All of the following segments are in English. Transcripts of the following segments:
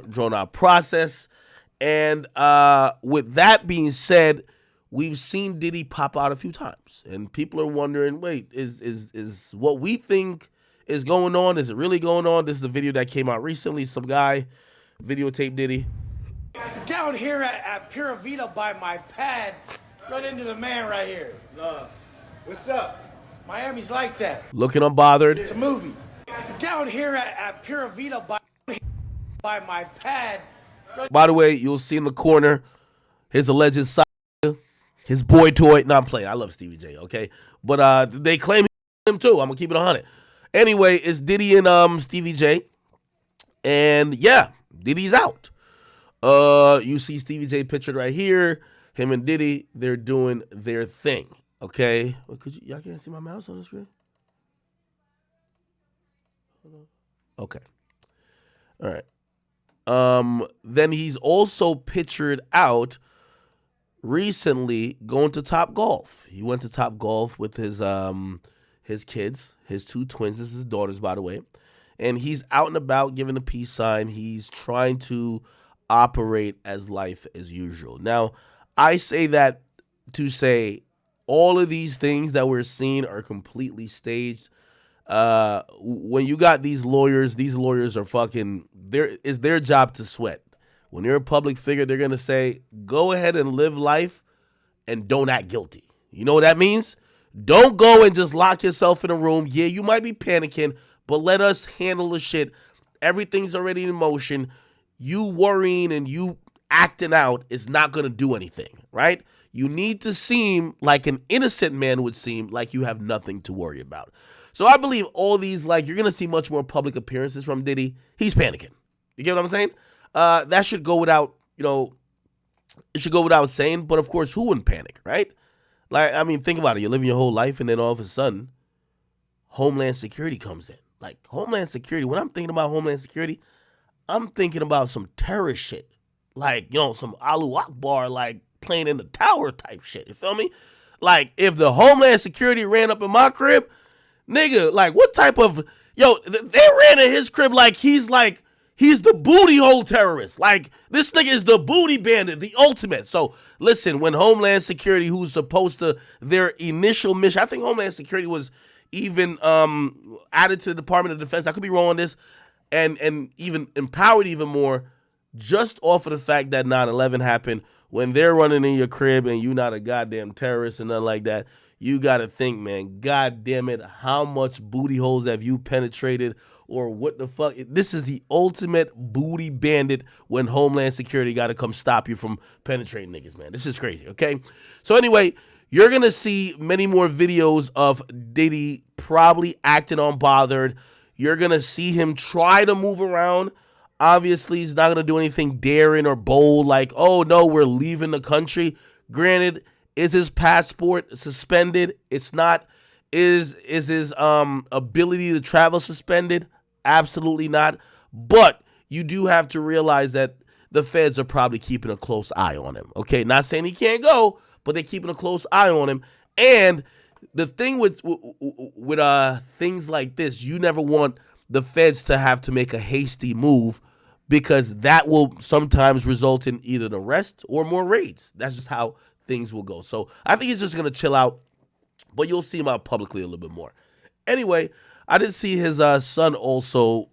drawn out process. And with that being said, we've seen Diddy pop out a few times, and people are wondering, wait, is what we think is going on? Is it really going on? This is the video that came out recently. Some guy videotaped Diddy. Down here at Pura Vida by my pad, run into the man right here. What's up? Miami's like that. Looking unbothered. It's a movie. Down here at Pura Vida by my pad. By the way, you'll see in the corner his alleged side, his boy toy. No, I'm playing. I love Stevie J, okay? But they claim him too. I'm going to keep it 100. Anyway, it's Diddy and Stevie J. And yeah, Diddy's out. You see Stevie J pictured right here. Him and Diddy, they're doing their thing, okay? Well, y'all can't see my mouse on the screen? Okay. All right. Then he's also pictured out recently going to Top Golf. He went to Top Golf with his kids, his two twins. This is his daughters, by the way. And he's out and about giving a peace sign. He's trying to operate as life as usual. Now, I say that to say all of these things that we're seeing are completely staged. When you got these lawyers are fucking, it's their job to sweat. When you're a public figure, they're going to say, go ahead and live life and don't act guilty. You know what that means? Don't go and just lock yourself in a room. Yeah, you might be panicking, but let us handle the shit. Everything's already in motion. You worrying and you acting out is not going to do anything, right? You need to seem like an innocent man would seem, like you have nothing to worry about. So I believe all these, like, you're going to see much more public appearances from Diddy. He's panicking. You get what I'm saying? That should go without, it should go without saying, but of course, who wouldn't panic, right? Like, I mean, think about it. You're living your whole life, and then all of a sudden, Homeland Security comes in. Like, Homeland Security, when I'm thinking about Homeland Security, I'm thinking about some terrorist shit. Like, some Allahu Akbar, like, playing in the tower type shit. You feel me? Like, if the Homeland Security ran up in my crib, nigga, like, what type of, they ran in his crib like he's the booty hole terrorist. Like, this nigga is the booty bandit, the ultimate. So, listen, when Homeland Security, who's supposed to, their initial mission, I think Homeland Security was even added to the Department of Defense. I could be wrong on this. And even empowered even more just off of the fact that 9/11 happened. When they're running in your crib and you're not a goddamn terrorist and nothing like that, you got to think, man, God damn it, how much booty holes have you penetrated, or what the fuck? This is the ultimate booty bandit when Homeland Security got to come stop you from penetrating niggas, man. This is crazy, okay? So anyway, you're going to see many more videos of Diddy probably acting unbothered. You're going to see him try to move around. Obviously, he's not going to do anything daring or bold like, oh, no, we're leaving the country. Granted, is his passport suspended? It's not. Is his ability to travel suspended? Absolutely not. But you do have to realize that the feds are probably keeping a close eye on him. Okay, not saying he can't go, but they're keeping a close eye on him. And the thing with things like this, you never want the feds to have to make a hasty move, because that will sometimes result in either an arrest or more raids. That's just how things will go. So I think he's just going to chill out, but you'll see him out publicly a little bit more. Anyway, I did see his son also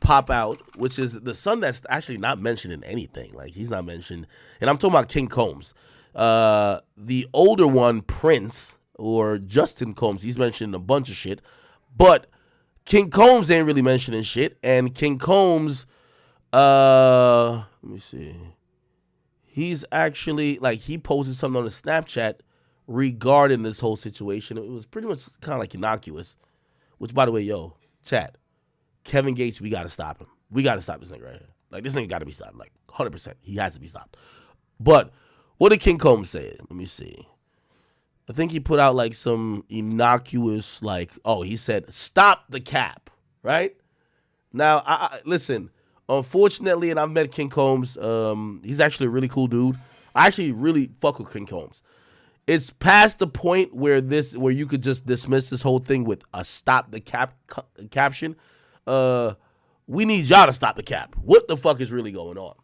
pop out, which is the son that's actually not mentioned in anything. Like, he's not mentioned. And I'm talking about King Combs. The older one, Prince, or Justin Combs, he's mentioned in a bunch of shit. But King Combs ain't really mentioning shit. And King Combs, let me see. He's actually, like, he posted something on the Snapchat regarding this whole situation. It was pretty much kind of like innocuous. Which, by the way, yo, chat, Kevin Gates, we got to stop him. We got to stop this nigga right here. Like, this nigga got to be stopped. Like, 100%. He has to be stopped. But what did King Combs say? Let me see. I think he put out, like, some innocuous, like, oh, he said, stop the cap, right? Now, I listen, unfortunately, and I've met King Combs. He's actually a really cool dude. I actually really fuck with King Combs. It's past the point where you could just dismiss this whole thing with a stop the cap caption. What We need y'all to stop the cap. What the fuck is really going on?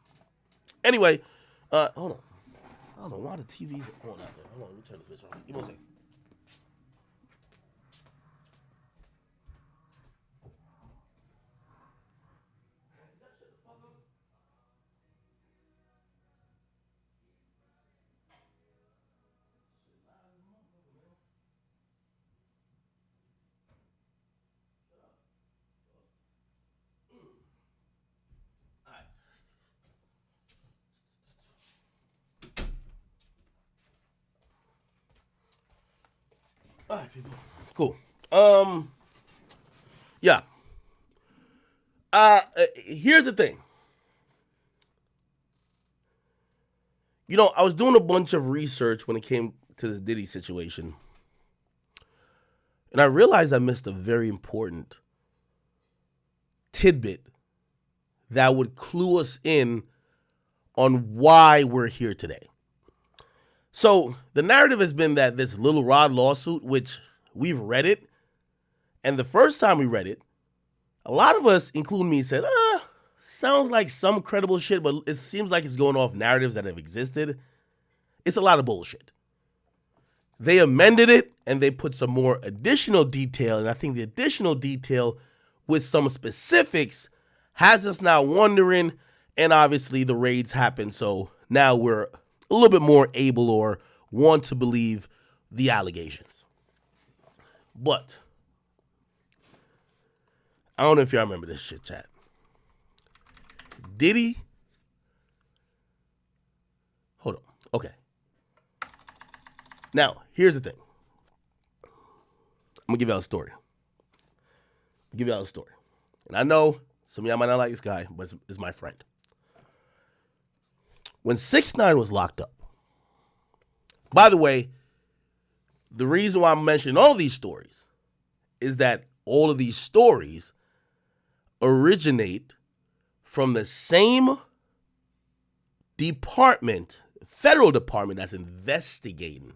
Anyway, hold on. I don't know why the TV's on out there. Hold on, let me turn this bitch on. Give me a second. All right, people. Cool. Yeah. Here's the thing. You know, I was doing a bunch of research when it came to this Diddy situation. And I realized I missed a very important tidbit that would clue us in on why we're here today. So the narrative has been that this Lil Rod lawsuit, which we've read it, and the first time we read it, a lot of us, including me, said, sounds like some credible shit, but it seems like it's going off narratives that have existed. It's a lot of bullshit. They amended it, and they put some more additional detail, and I think the additional detail with some specifics has us now wondering, and obviously the raids happened, so now we're a little bit more able or want to believe the allegations. But I don't know if y'all remember this shit, chat. Diddy. Hold on. Okay. Now, here's the thing. I'm going to give y'all a story. And I know some of y'all might not like this guy, but it's my friend. When 6ix9ine was locked up, by the way, the reason why I'm mentioning all these stories is that all of these stories originate from the same department, federal department that's investigating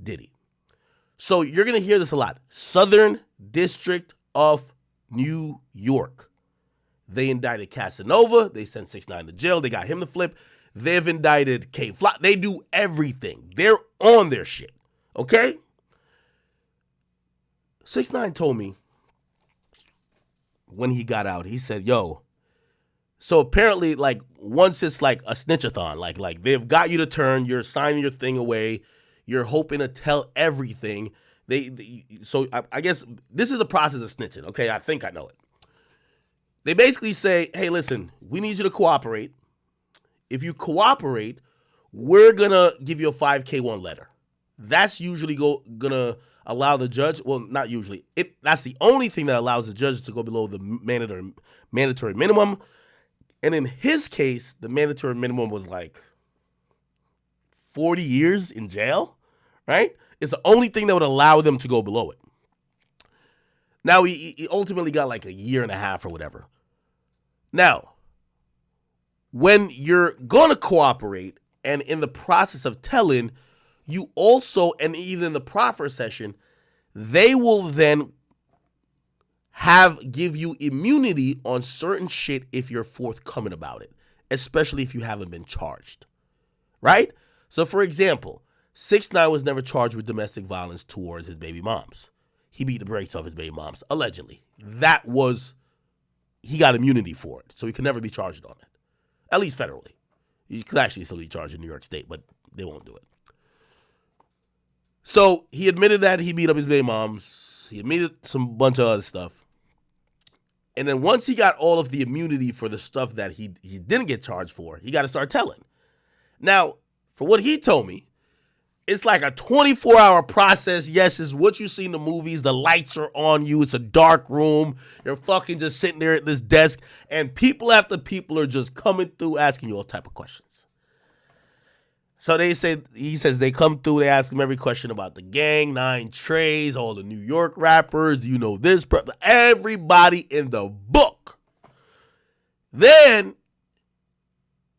Diddy. So you're going to hear this a lot. Southern District of New York. They indicted Casanova. They sent 6ix9ine to jail. They got him to flip. They've indicted K-Fly. They do everything. They're on their shit. Okay? 6ix9ine told me when he got out, he said, yo, so apparently, like, once it's like a snitchathon, like they've got you to turn, you're signing your thing away, you're hoping to tell everything. So I guess this is the process of snitching, okay? I think I know it. They basically say, hey, listen, we need you to cooperate. If you cooperate, we're going to give you a 5K1 letter. That's usually going to allow the judge, well, not usually. That's the only thing that allows the judge to go below the mandatory minimum. And in his case, the mandatory minimum was like 40 years in jail, right? It's the only thing that would allow them to go below it. Now, he ultimately got like a year and a half or whatever. Now, when you're going to cooperate and in the process of telling, you also, and even in the proffer session, they will then give you immunity on certain shit if you're forthcoming about it, especially if you haven't been charged, right? So, for example, 6ix9ine was never charged with domestic violence towards his baby moms. He beat the brakes off his baby moms, allegedly. He got immunity for it, so he could never be charged on it, at least federally. You could actually still be charged in New York State, but they won't do it. So he admitted that he beat up his baby moms. He admitted some bunch of other stuff. And then once he got all of the immunity for the stuff that he didn't get charged for, he got to start telling. Now, for what he told me, it's like a 24-hour process. Yes, it's what you see in the movies. The lights are on you. It's a dark room. You're fucking just sitting there at this desk, and people after people are just coming through asking you all type of questions. So he says they come through, they ask him every question about the gang, 9 Treys, all the New York rappers, you know this, everybody in the book. Then,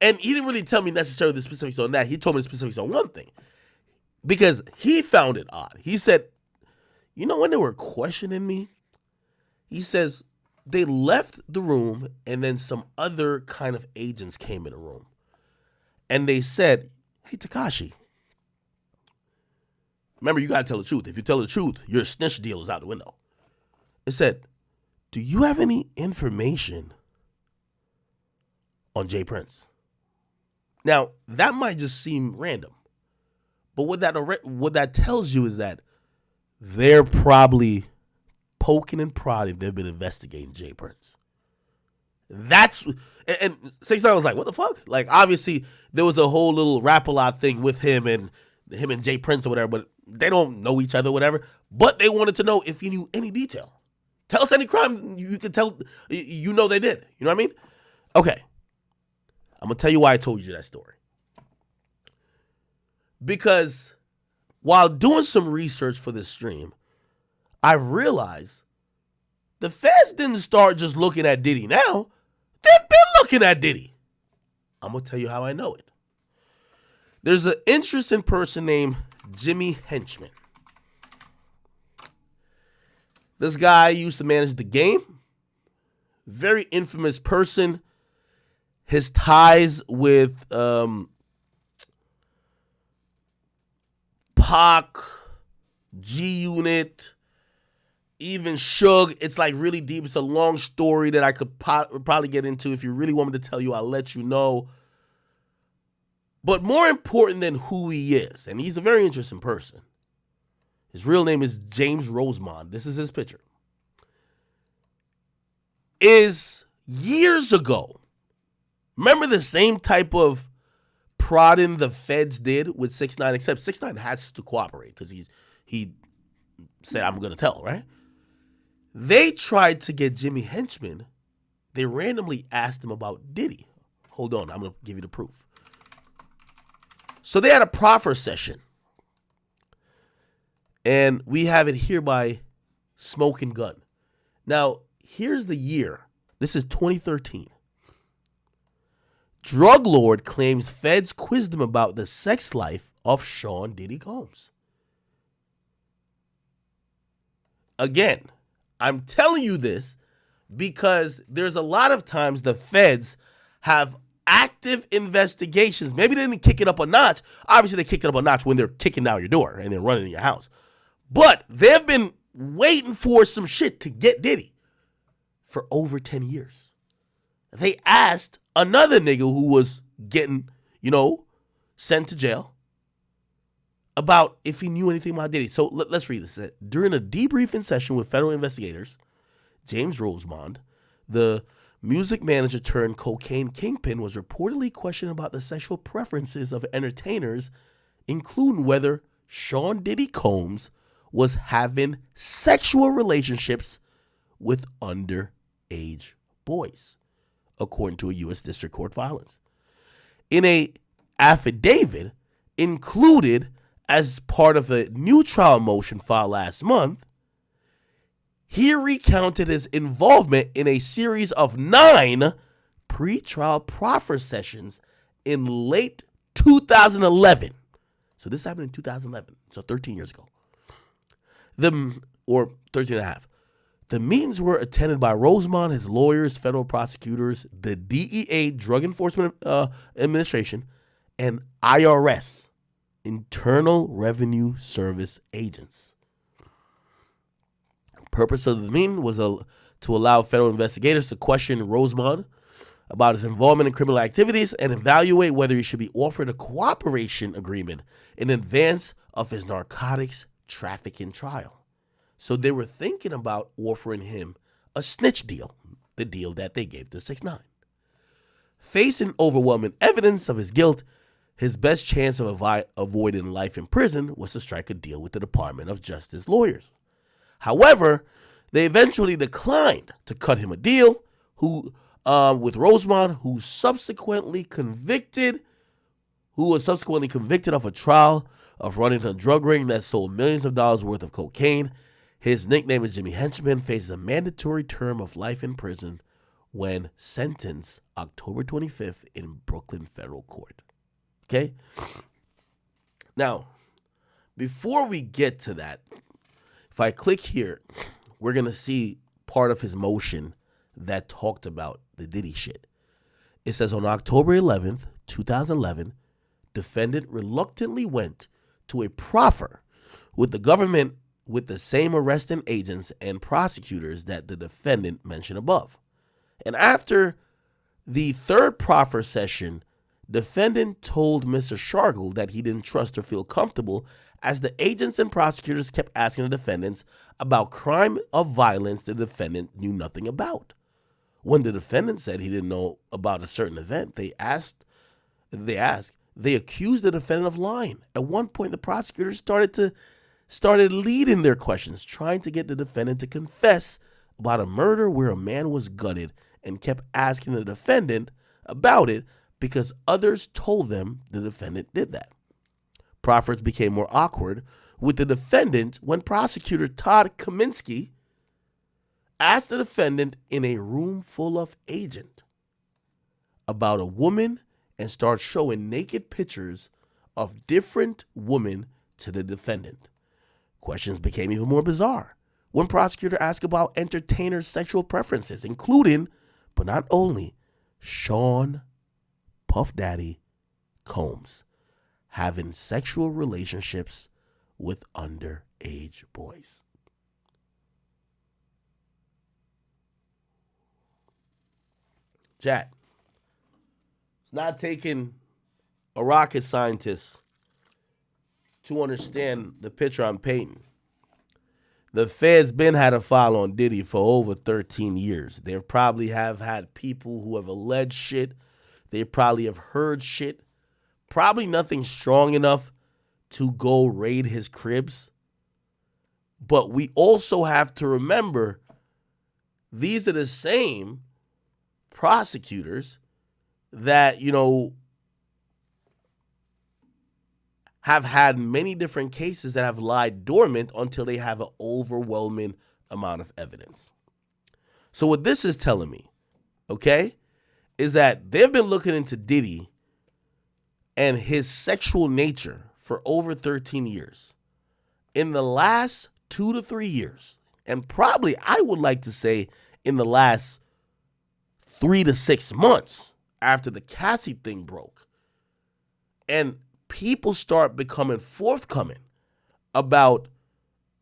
and he didn't really tell me necessarily the specifics on that. He told me the specifics on one thing. Because he found it odd. He said, you know, when they were questioning me, he says, they left the room, and then some other kind of agents came in the room. And they said, hey, Tekashi, remember, you got to tell the truth. If you tell the truth, your snitch deal is out the window. It said, do you have any information on Jay Prince? Now, that might just seem random. But what that tells you is that they're probably poking and prodding. They've been investigating Jay Prince. And 6ix9ine was like, what the fuck? Like, obviously, there was a whole little rap-a-lot thing with him and Jay Prince or whatever, but they don't know each other, whatever. But they wanted to know if he knew any detail. Tell us any crime you could tell, you know they did. You know what I mean? Okay. I'm going to tell you why I told you that story. Because while doing some research for this stream, I realized the feds didn't start just looking at Diddy now. They've been looking at Diddy. I'm going to tell you how I know it. There's an interesting person named Jimmy Henchman. This guy used to manage the game. Very infamous person. His ties with Pac, G-Unit, even Suge. It's like really deep. It's a long story that I could probably get into. If you really want me to tell you, I'll let you know. But more important than who he is, and he's a very interesting person. His real name is James Rosemond. This is his picture. Is years ago, remember the same type of prodding the feds did with 6ix9ine, except 6ix9ine has to cooperate because he said, I'm going to tell, right? They tried to get Jimmy Henchman. They randomly asked him about Diddy. Hold on, I'm going to give you the proof. So they had a proffer session. And we have it here by Smoking Gun. Now, here's the year. This is 2013. Drug lord claims feds quizzed him about the sex life of Sean Diddy Combs. Again, I'm telling you this because there's a lot of times the feds have active investigations. Maybe they didn't kick it up a notch. Obviously, they kicked it up a notch when they're kicking down your door and they're running in your house. But they've been waiting for some shit to get Diddy for over 10 years. They asked another nigga who was getting, sent to jail about if he knew anything about Diddy. So let's read this. During a debriefing session with federal investigators, James Rosemond, the music manager turned cocaine kingpin, was reportedly questioned about the sexual preferences of entertainers, including whether Sean Diddy Combs was having sexual relationships with underage boys, according to a U.S. District Court filings. In a affidavit included as part of a new trial motion filed last month, he recounted his involvement in a series of 9 pre-trial proffer sessions in late 2011. So this happened in 2011, so 13 years ago. Or 13 and a half. The meetings were attended by Rosemond, his lawyers, federal prosecutors, the DEA, Drug Enforcement Administration, and IRS, Internal Revenue Service agents. The purpose of the meeting was to allow federal investigators to question Rosemond about his involvement in criminal activities and evaluate whether he should be offered a cooperation agreement in advance of his narcotics trafficking trial. So they were thinking about offering him a snitch deal, the deal that they gave to 6ix9ine. Facing overwhelming evidence of his guilt, his best chance of avoiding life in prison was to strike a deal with the Department of Justice lawyers. However, they eventually declined to cut him a deal with Rosemond, who was subsequently convicted of a trial of running a drug ring that sold millions of dollars worth of cocaine. His nickname is Jimmy Henchman, faces a mandatory term of life in prison when sentenced October 25th in Brooklyn Federal Court. Okay? Now, before we get to that, if I click here, we're going to see part of his motion that talked about the Diddy shit. It says on October 11th, 2011, defendant reluctantly went to a proffer with the government with the same arresting agents and prosecutors that the defendant mentioned above. And after the third proffer session, defendant told Mr. Shargle that he didn't trust or feel comfortable as the agents and prosecutors kept asking the defendants about crime of violence the defendant knew nothing about. When the defendant said he didn't know about a certain event, they accused the defendant of lying. At one point, the prosecutors started leading their questions, trying to get the defendant to confess about a murder where a man was gutted, and kept asking the defendant about it because others told them the defendant did that. Proffers became more awkward with the defendant when prosecutor Todd Kaminsky asked the defendant in a room full of agents about a woman and started showing naked pictures of different women to the defendant. Questions became even more bizarre when prosecutor asked about entertainers' sexual preferences, including, but not only, Sean Puff Daddy Combs having sexual relationships with underage boys. Chat. It's not taking a rocket scientist to understand the picture I'm painting. The Fed's been had a file on Diddy for over 13 years. They probably have had people who have alleged shit. They probably have heard shit. Probably nothing strong enough to go raid his cribs. But we also have to remember these are the same prosecutors that, have had many different cases that have lied dormant until they have an overwhelming amount of evidence. So what this is telling me, okay, is that they've been looking into Diddy and his sexual nature for over 13 years. In the last 2 to 3 years, and probably I would like to say in the last 3 to 6 months after the Cassie thing broke, and people start becoming forthcoming about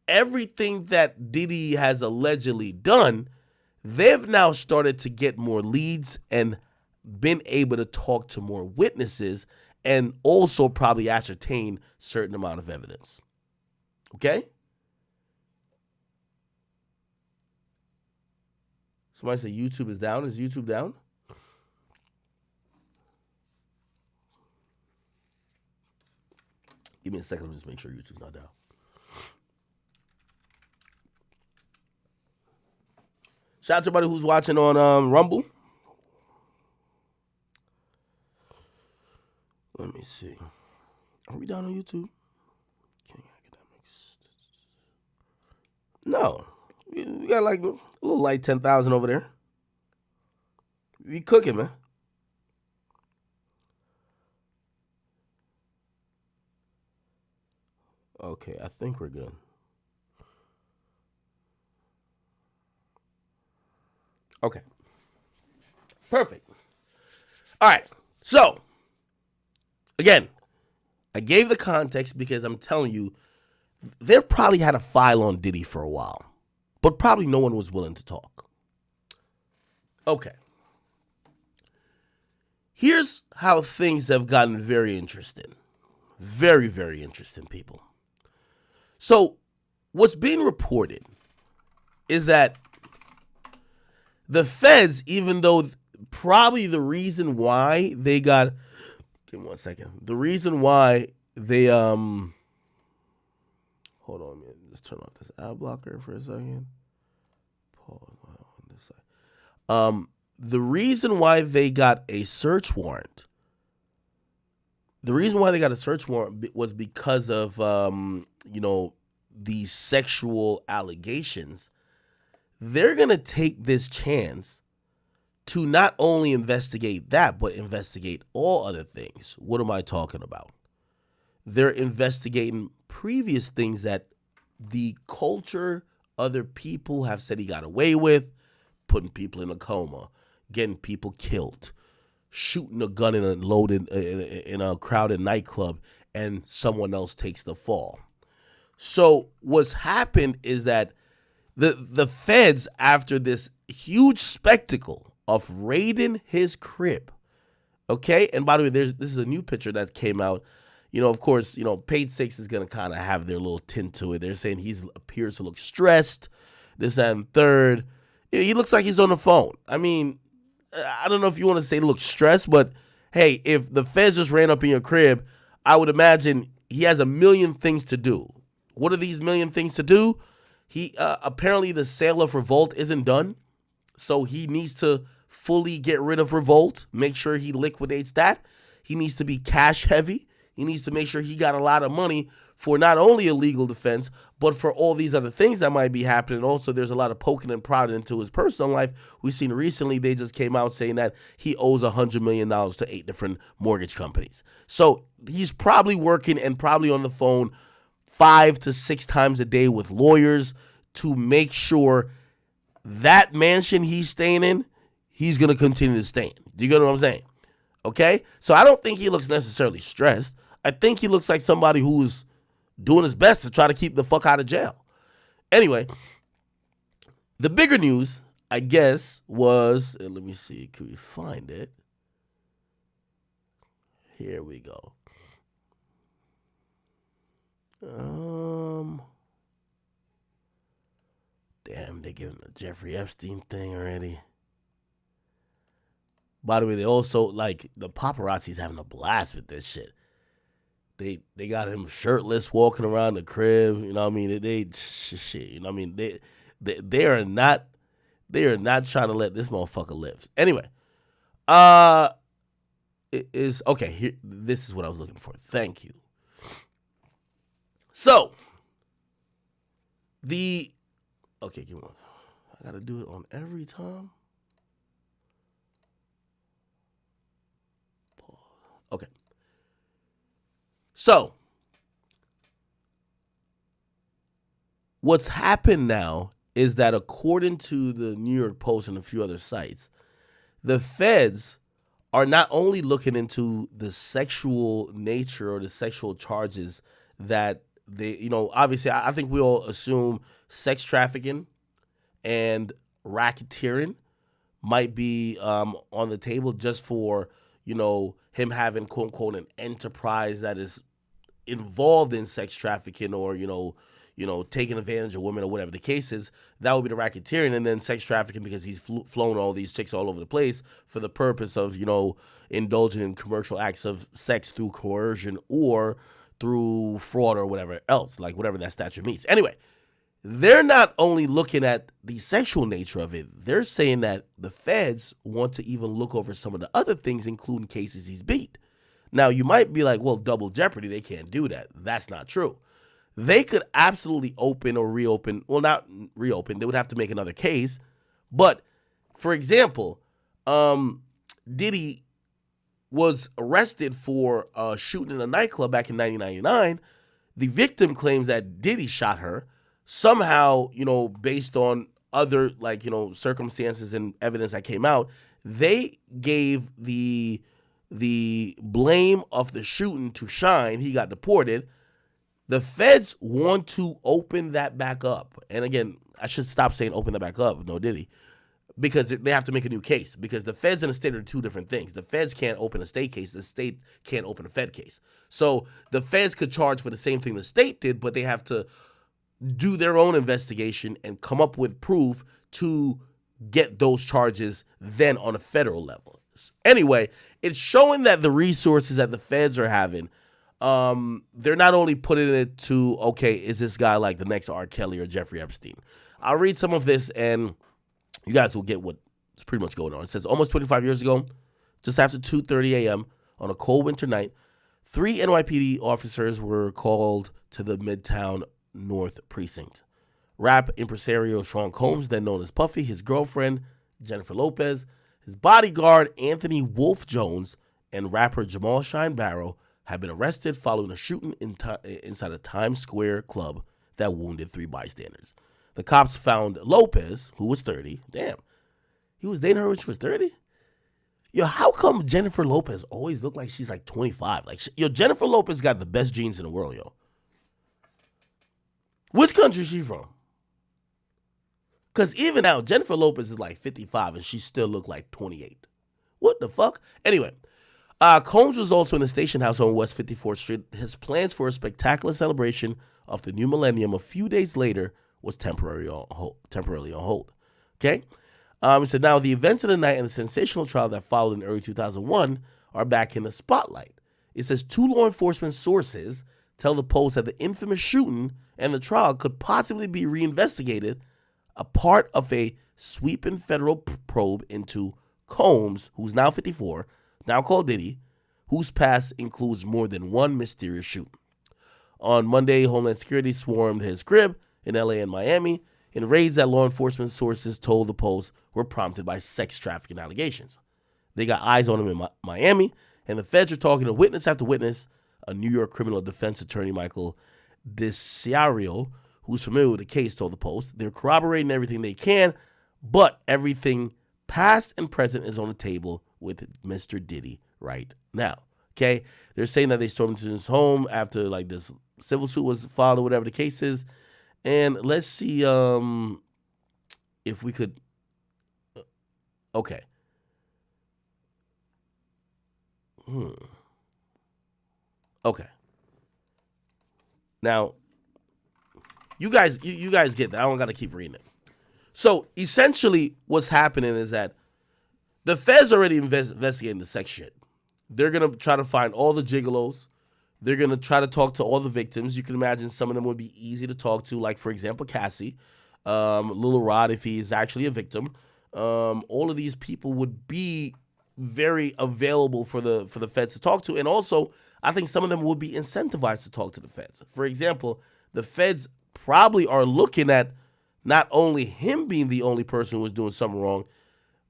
everything that Diddy has allegedly done, they've now started to get more leads and been able to talk to more witnesses and also probably ascertain certain amount of evidence. Okay? Somebody say YouTube is down. Is YouTube down? Give me a second. Let me just make sure YouTube's not down. Shout out to everybody who's watching on Rumble. Let me see. Are we down on YouTube? King Akademiks. No. We got like a little light 10,000 over there. We cooking, man. Okay, I think we're good. Okay. Perfect. All right. So, again, I gave the context because I'm telling you, they've probably had a file on Diddy for a while, but probably no one was willing to talk. Okay. Here's how things have gotten very interesting. Very, very interesting, people. So, what's being reported is that the feds, even though probably the reason why they got, give me 1 second. The reason why they, hold on, man. Let's turn off this ad blocker for a second. Pause on this side. The reason why they got a search warrant. The reason why they got a search warrant was because of, these sexual allegations. They're going to take this chance to not only investigate that, but investigate all other things. What am I talking about? They're investigating previous things that the culture, other people have said he got away with, putting people in a coma, getting people killed, shooting a gun in a crowded nightclub, and someone else takes the fall. So what's happened is that the feds, after this huge spectacle of raiding his crib, okay? And by the way, this is a new picture that came out. Of course, Page Six is going to kind of have their little tint to it. They're saying he appears to look stressed, this, that, and third. He looks like he's on the phone. I mean, I don't know if you want to say look stressed, but hey, if the feds just ran up in your crib, I would imagine he has a million things to do. What are these million things to do? He apparently the sale of Revolt isn't done, so he needs to fully get rid of Revolt, make sure he liquidates that. He needs to be cash heavy. He needs to make sure he got a lot of money for not only a legal defense, but for all these other things that might be happening. Also, there's a lot of poking and prodding into his personal life. We've seen recently they just came out saying that he owes $100 million to 8 different mortgage companies. So he's probably working and probably on the phone 5 to 6 times a day with lawyers to make sure that mansion he's staying in, he's going to continue to stay in. Do you get what I'm saying? Okay? So I don't think he looks necessarily stressed. I think he looks like somebody who's doing his best to try to keep the fuck out of jail. Anyway, the bigger news, I guess, was, let me see, can we find it? Here we go. Damn, they giving the Jeffrey Epstein thing already. By the way, they also, like, the paparazzi's having a blast with this shit. They got him shirtless walking around the crib, you know what I mean? They shit, you know what I mean? They are not trying to let this motherfucker live. Anyway, it is okay, here, this is what I was looking for. Thank you. So, okay, give me one. I gotta do it on every time. Pause. Okay. So, what's happened now is that according to the New York Post and a few other sites, the feds are not only looking into the sexual nature or the sexual charges that they, obviously I think we all assume sex trafficking and racketeering might be on the table just for, him having quote unquote an enterprise that is involved in sex trafficking or, taking advantage of women or whatever the case is. That would be the racketeering, and then sex trafficking because he's flown all these chicks all over the place for the purpose of, indulging in commercial acts of sex through coercion or through fraud or whatever else, like whatever that statute means. Anyway, they're not only looking at the sexual nature of it, they're saying that the feds want to even look over some of the other things, including cases he's beat. Now, you might be like, well, double jeopardy, they can't do that. That's not true. They could absolutely open or reopen, well, not reopen, they would have to make another case. But, for example, Diddy was arrested for shooting in a nightclub back in 1999. The victim claims that Diddy shot her. Somehow, based on other, circumstances and evidence that came out, they gave the blame of the shooting to Shine. He got deported. The feds want to open that back up. And again, I should stop saying open that back up. No, Diddy. Because they have to make a new case. Because the feds and the state are two different things. The feds can't open a state case. The state can't open a fed case. So the feds could charge for the same thing the state did, but they have to do their own investigation and come up with proof to get those charges then on a federal level. Anyway, it's showing that the resources that the feds are having, they're not only putting it to, okay, is this guy like the next R. Kelly or Jeffrey Epstein? I'll read some of this and you guys will get what's pretty much going on. It says, almost 25 years ago, just after 2:30 a.m. on a cold winter night, 3 NYPD officers were called to the Midtown North Precinct. Rap impresario Sean Combs, then known as Puffy, his girlfriend, Jennifer Lopez, his bodyguard, Anthony Wolf Jones, and rapper Jamal Shine Barrow had been arrested following a shooting inside a Times Square club that wounded 3 bystanders. The cops found Lopez, who was 30, He was dating her when she was 30? Yo, how come Jennifer Lopez always look like she's like 25? Like, yo, Jennifer Lopez got the best genes in the world, yo. Which country is she from? Because even now, Jennifer Lopez is like 55 and she still look like 28. What the fuck? Anyway, Combs was also in the station house on West 54th Street. His plans for a spectacular celebration of the new millennium a few days later was temporarily on hold. Okay? He said, now the events of the night and the sensational trial that followed in early 2001 are back in the spotlight. It says 2 law enforcement sources tell the Post that the infamous shooting and the trial could possibly be reinvestigated, a part of a sweeping federal probe into Combs, who's now 54, now called Diddy, whose past includes more than one mysterious shooting. On Monday, Homeland Security swarmed his crib in LA and Miami in raids that law enforcement sources told the Post were prompted by sex trafficking allegations. They got eyes on him in Miami, and the feds are talking to witness after witness. A New York criminal defense attorney, Michael DeCiario, who's familiar with the case, told the Post. They're corroborating everything they can, but everything past and present is on the table with Mr. Diddy right now. Okay? They're saying that they stormed into his home after like this civil suit was filed or whatever the case is. And let's see if we could. Okay. Okay. Now, you guys get that. I don't got to keep reading it. So essentially, what's happening is that the feds already investigating the sex shit. They're gonna try to find all the gigolos. They're gonna try to talk to all the victims. You can imagine some of them would be easy to talk to, like for example Cassie, Lil Rod if he's actually a victim. All of these people would be very available for the feds to talk to, and also I think some of them would be incentivized to talk to the feds. For example, the feds probably are looking at not only him being the only person who was doing something wrong.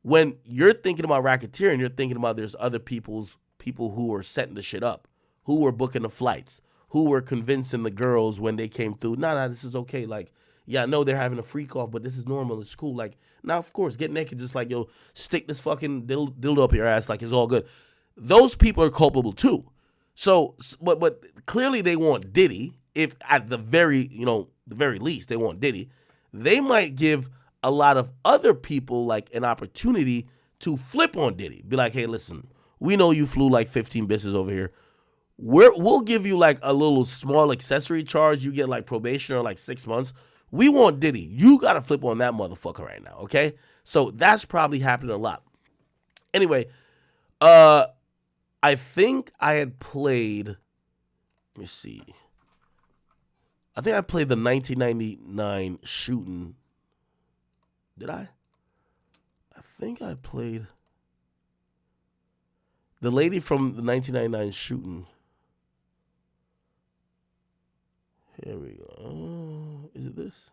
When you're thinking about racketeering, you're thinking about there's other people who are setting the shit up, who were booking the flights, who were convincing the girls when they came through, nah, this is okay. Like, yeah, I know they're having a freak off, but this is normal. It's cool. Like, now, of course, get naked, just like, yo, stick this fucking dildo up your ass, like it's all good. Those people are culpable too. So, but clearly they want Diddy. If at the very least they want Diddy, they might give a lot of other people like an opportunity to flip on Diddy. Be like, hey, listen, we know you flew like 15 bitches over here. We'll give you like a little small accessory charge. You get like probation or like 6 months. We want Diddy. You got to flip on that motherfucker right now, okay? So that's probably happening a lot. Anyway, I think I had played, let me see. I think I played the 1999 shooting. Did I? I think I played the lady from the 1999 shooting. Here we go. Is it this?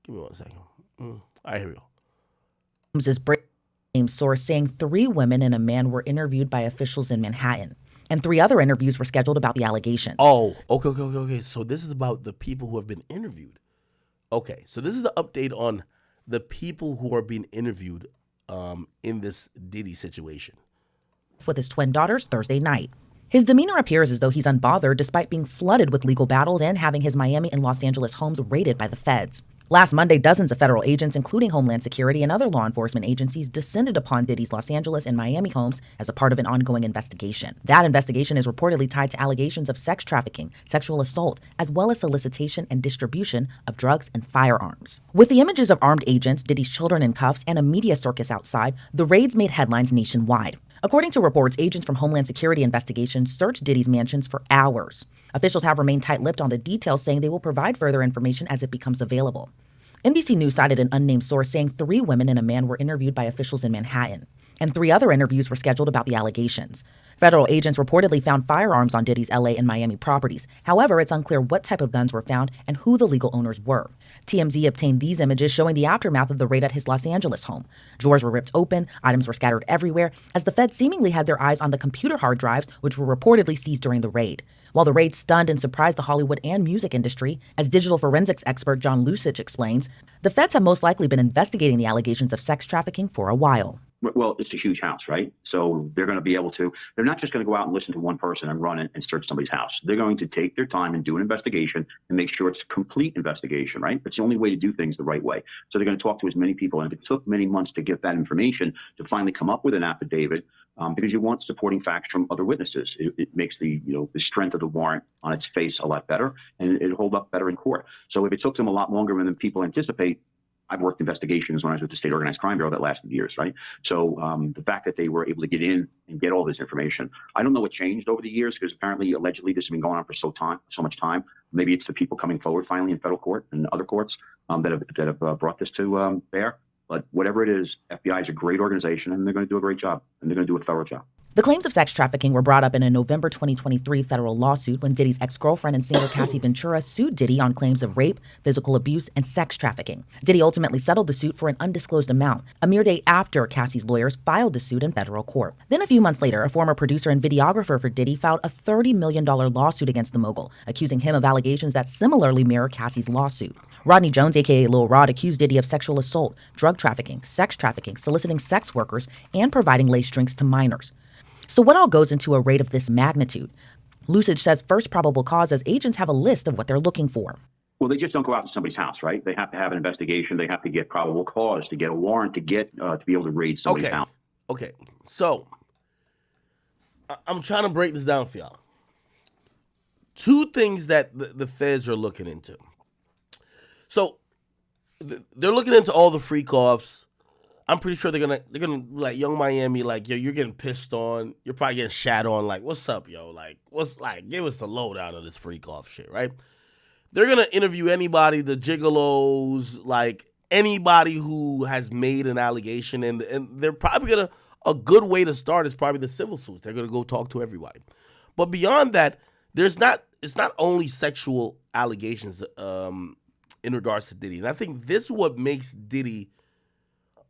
Give me 1 second. All right, here we go. Is breaking source saying 3 women and a man were interviewed by officials in Manhattan, and 3 other interviews were scheduled about the allegations. Oh, okay. So this is about the people who have been interviewed. Okay, so this is an update on the people who are being interviewed in this Diddy situation. With his twin daughters Thursday night. His demeanor appears as though he's unbothered despite being flooded with legal battles and having his Miami and Los Angeles homes raided by the feds. Last Monday, dozens of federal agents, including Homeland Security and other law enforcement agencies, descended upon Diddy's Los Angeles and Miami homes as a part of an ongoing investigation. That investigation is reportedly tied to allegations of sex trafficking, sexual assault, as well as solicitation and distribution of drugs and firearms. With the images of armed agents, Diddy's children in cuffs, and a media circus outside, the raids made headlines nationwide. According to reports, agents from Homeland Security investigations searched Diddy's mansions for hours. Officials have remained tight-lipped on the details, saying they will provide further information as it becomes available. NBC News cited an unnamed source saying 3 women and a man were interviewed by officials in Manhattan, and 3 other interviews were scheduled about the allegations. Federal agents reportedly found firearms on Diddy's LA and Miami properties. However, it's unclear what type of guns were found and who the legal owners were. TMZ obtained these images showing the aftermath of the raid at his Los Angeles home. Drawers were ripped open, items were scattered everywhere, as the feds seemingly had their eyes on the computer hard drives, which were reportedly seized during the raid. While the raid stunned and surprised the Hollywood and music industry, as digital forensics expert John Lusich explains, the feds have most likely been investigating the allegations of sex trafficking for a while. Well, it's a huge house, right? So they're going to be able to, they're not just going to go out and listen to one person and run it and search somebody's house. They're going to take their time and do an investigation and make sure it's a complete investigation, right? It's the only way to do things the right way. So they're going to talk to as many people. And if it took many months to get that information to finally come up with an affidavit, because you want supporting facts from other witnesses, it makes the strength of the warrant on its face a lot better, and it'll hold up better in court. So if it took them a lot longer than people anticipate, I've worked investigations when I was with the State Organized Crime Bureau that lasted years, right? So the fact that they were able to get in and get all this information, I don't know what changed over the years, because apparently, allegedly, this has been going on for so much time. Maybe it's the people coming forward finally in federal court and other courts that have brought this to bear. But whatever it is, FBI is a great organization, and they're going to do a great job, and they're going to do a thorough job. The claims of sex trafficking were brought up in a November 2023 federal lawsuit when Diddy's ex-girlfriend and singer Cassie Ventura sued Diddy on claims of rape, physical abuse, and sex trafficking. Diddy ultimately settled the suit for an undisclosed amount, a mere day after Cassie's lawyers filed the suit in federal court. Then a few months later, a former producer and videographer for Diddy filed a $30 million lawsuit against the mogul, accusing him of allegations that similarly mirror Cassie's lawsuit. Rodney Jones, aka Lil Rod, accused Diddy of sexual assault, drug trafficking, sex trafficking, soliciting sex workers, and providing lace drinks to minors. So what all goes into a raid of this magnitude? Lusich says first probable cause, as agents have a list of what they're looking for. Well, they just don't go out to somebody's house, right? They have to have an investigation. They have to get probable cause, to get a warrant, to get to be able to raid somebody's house. Okay. So I'm trying to break this down for y'all. Two things that the feds are looking into. So they're looking into all the freak offs. I'm pretty sure they're gonna like Young Miami, like, yo, you're getting pissed on. You're probably getting shat on. Like, what's up, yo? Like, give us the lowdown of this freak off shit, right? They're gonna interview anybody, the gigolos, like anybody who has made an allegation, and they're probably gonna, a good way to start is probably the civil suits. They're gonna go talk to everybody. But beyond that, it's not only sexual allegations in regards to Diddy. And I think this is what makes Diddy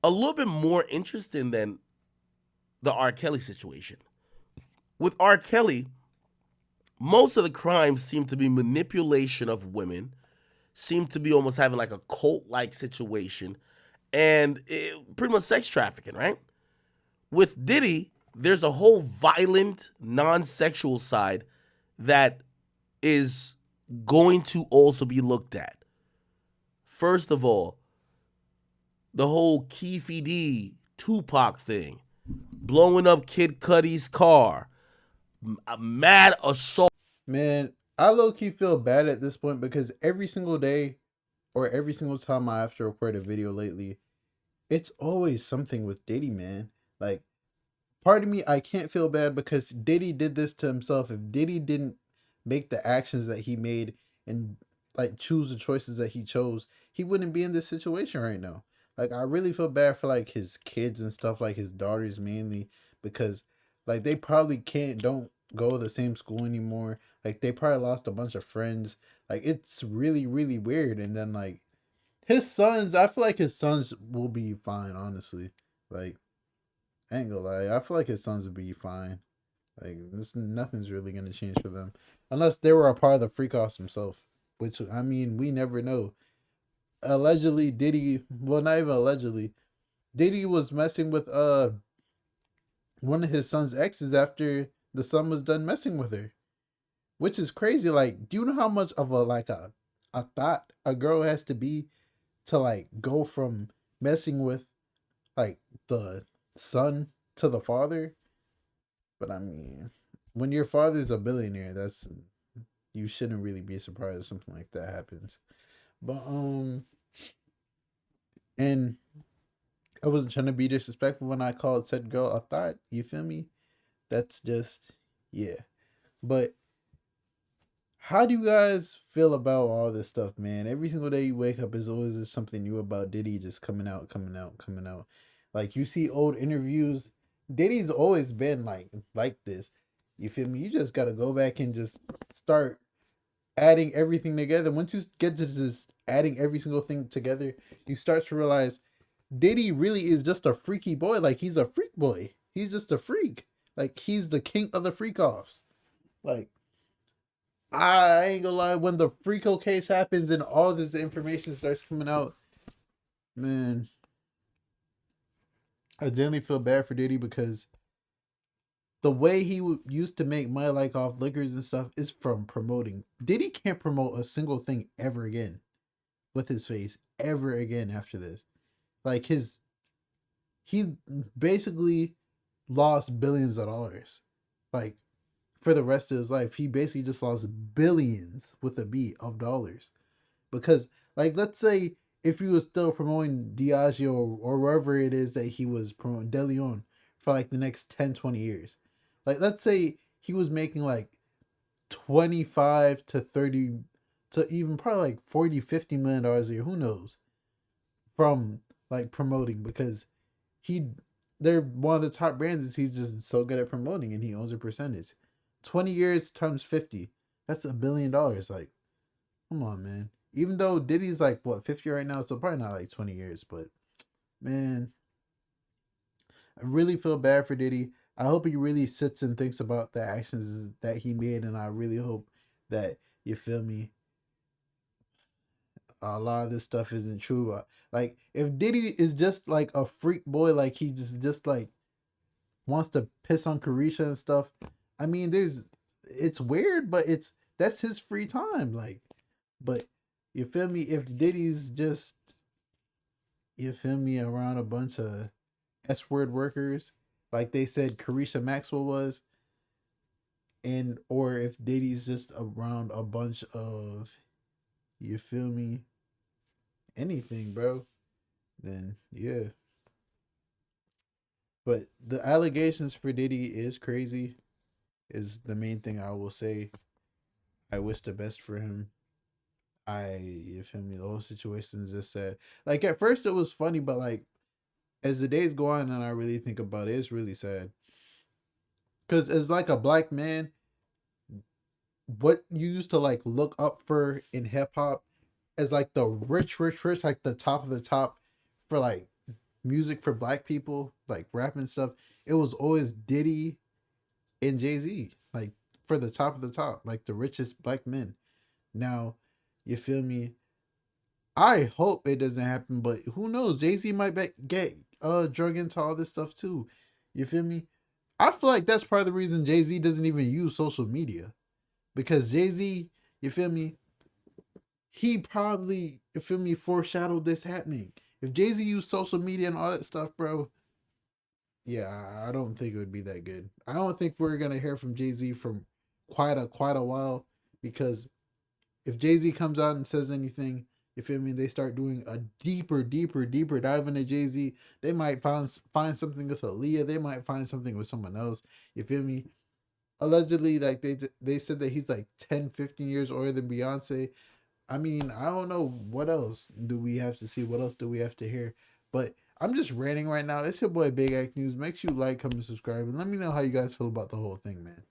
a little bit more interesting than the R. Kelly situation. With R. Kelly, most of the crimes seem to be manipulation of women, seem to be almost having like a cult-like situation, and pretty much sex trafficking, right? With Diddy, there's a whole violent, non-sexual side that is going to also be looked at. First of all, the whole Keefy D, Tupac thing, blowing up Kid Cudi's car, a mad assault. Man, I low-key feel bad at this point because every single day or every single time I have to record a video lately, it's always something with Diddy, man. Like, part of me, I can't feel bad because Diddy did this to himself. If Diddy didn't make the actions that he made and like choose the choices that he chose, he wouldn't be in this situation right now. Like, I really feel bad for like his kids and stuff, like his daughters mainly, because like they probably don't go to the same school anymore. Like, they probably lost a bunch of friends. Like, it's really, really weird. And then like his sons, I feel like his sons will be fine, honestly. Like, I ain't gonna lie, I feel like his sons will be fine. Like, nothing's really gonna change for them. Unless they were a part of the freak offs himself. Which, I mean, we never know. Allegedly, Diddy, well, not even allegedly, Diddy was messing with one of his son's exes after the son was done messing with her. Which is crazy. Like, do you know how much of a thought a girl has to be to like go from messing with like the son to the father? But I mean, when your father's a billionaire, you shouldn't really be surprised if something like that happens. But and I wasn't trying to be disrespectful when I called said girl a thought, you feel me? That's just, yeah. But how do you guys feel about all this stuff, man? Every single day you wake up, is always just something new about Diddy just coming out. Like, you see old interviews, Diddy's always been like this. You feel me? You just gotta go back and just start adding everything together, once you get to this adding every single thing together, you start to realize Diddy really is just a freaky boy. Like, he's a freak boy. He's just a freak. Like, he's the king of the freak offs. Like, I ain't gonna lie, when the Freako case happens and all this information starts coming out, man, I genuinely feel bad for Diddy because the way he used to make money, like off liquors and stuff, is from promoting. Diddy can't promote a single thing ever again with his face ever again after this. Like, he basically lost billions of dollars. Like, for the rest of his life, he basically just lost billions with a B of dollars. Because, like, let's say if he was still promoting Diageo or wherever it is that he was promoting De Leon for like the next 10, 20 years. Like, let's say he was making like 25 to 30 to even probably like 40, $50 million a year, who knows, from like promoting, because they're one of the top brands and he's just so good at promoting and he owns a percentage. 20 years times 50, that's $1 billion. Like, come on, man. Even though Diddy's like, what, 50 right now, so probably not like 20 years, but man, I really feel bad for Diddy. I hope he really sits and thinks about the actions that he made, and I really hope that, you feel me, a lot of this stuff isn't true. Like, if Diddy is just like a freak boy, like he just like wants to piss on Carisha and stuff, I mean, it's weird, but that's his free time. Like, but you feel me, if Diddy's just, you feel me, around a bunch of S-word workers, like they said Carisha Maxwell was, and or if Diddy's just around a bunch of, you feel me, anything, bro, then yeah. But the allegations for Diddy is crazy, is the main thing I will say. I wish the best for him. You feel me, the whole situation is just sad. Like, at first it was funny, but like as the days go on and I really think about it, it's really sad. Because as like a black man, what you used to like look up for in hip hop as like the rich, like the top of the top for like music for black people, like rap and stuff, it was always Diddy and Jay-Z, like for the top of the top, like the richest black men. Now, you feel me? I hope it doesn't happen, but who knows? Jay-Z might get drug into all this stuff too. You feel me? I feel like that's part of the reason Jay-Z doesn't even use social media. Because Jay-Z, you feel me? He probably, you feel me, foreshadowed this happening. If Jay-Z used social media and all that stuff, bro, yeah, I don't think it would be that good. I don't think we're gonna hear from Jay-Z from quite a while, because if Jay-Z comes out and says anything, you feel me, they start doing a deeper dive into Jay-Z. They might find something with Aaliyah. They might find something with someone else. You feel me? Allegedly, like they said that he's like 10, 15 years older than Beyonce. I mean, I don't know what else do we have to see. What else do we have to hear? But I'm just ranting right now. It's your boy Big Act News. Make sure you like, comment, subscribe, and let me know how you guys feel about the whole thing, man.